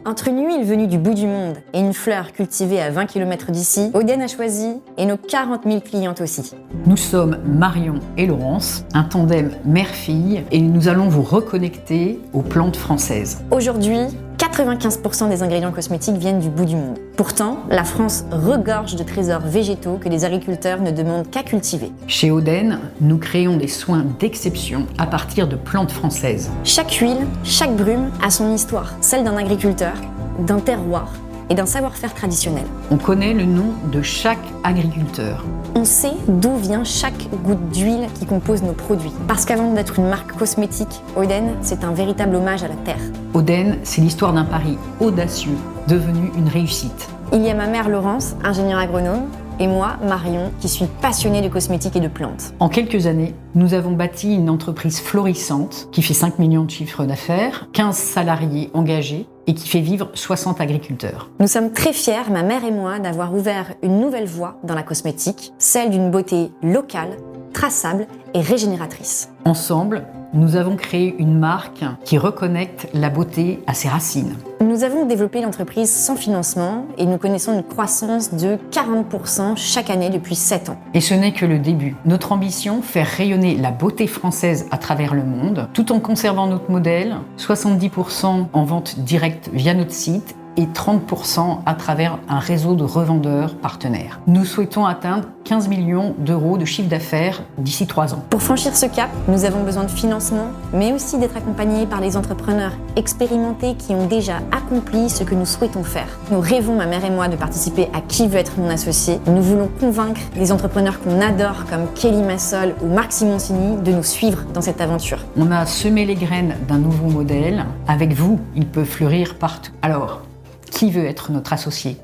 Entre une huile venue du bout du monde et une fleur cultivée à 20 km d'ici, Oden a choisi, et nos 40 000 clientes aussi. Nous sommes Marion et Laurence, un tandem mère-fille, et nous allons vous reconnecter aux plantes françaises. Aujourd'hui, 95% des ingrédients cosmétiques viennent du bout du monde. Pourtant, la France regorge de trésors végétaux que les agriculteurs ne demandent qu'à cultiver. Chez Oden, nous créons des soins d'exception à partir de plantes françaises. Chaque huile, chaque brume a son histoire, celle d'un agriculteur, d'un terroir et d'un savoir-faire traditionnel. On connaît le nom de chaque agriculteur. On sait d'où vient chaque goutte d'huile qui compose nos produits. Parce qu'avant d'être une marque cosmétique, Oden, c'est un véritable hommage à la terre. Oden, c'est l'histoire d'un pari audacieux, devenu une réussite. Il y a ma mère Laurence, ingénieure agronome, et moi, Marion, qui suis passionnée de cosmétiques et de plantes. En quelques années, nous avons bâti une entreprise florissante qui fait 5 millions de chiffres d'affaires, 15 salariés engagés et qui fait vivre 60 agriculteurs. Nous sommes très fiers, ma mère et moi, d'avoir ouvert une nouvelle voie dans la cosmétique, celle d'une beauté locale, traçable et régénératrice. Ensemble, nous avons créé une marque qui reconnecte la beauté à ses racines. Nous avons développé l'entreprise sans financement et nous connaissons une croissance de 40% chaque année depuis 7 ans. Et ce n'est que le début. Notre ambition, faire rayonner la beauté française à travers le monde, tout en conservant notre modèle, 70% en vente directe via notre site et 30% à travers un réseau de revendeurs partenaires. Nous souhaitons atteindre 15 millions d'euros de chiffre d'affaires d'ici 3 ans. Pour franchir ce cap, nous avons besoin de financement, mais aussi d'être accompagnés par les entrepreneurs expérimentés qui ont déjà accompli ce que nous souhaitons faire. Nous rêvons, ma mère et moi, de participer à Qui veut être mon associé. Nous voulons convaincre les entrepreneurs qu'on adore, comme Kelly Massol ou Marc Simoncini, de nous suivre dans cette aventure. On a semé les graines d'un nouveau modèle. Avec vous, il peut fleurir partout. Alors, qui veut être notre associé ?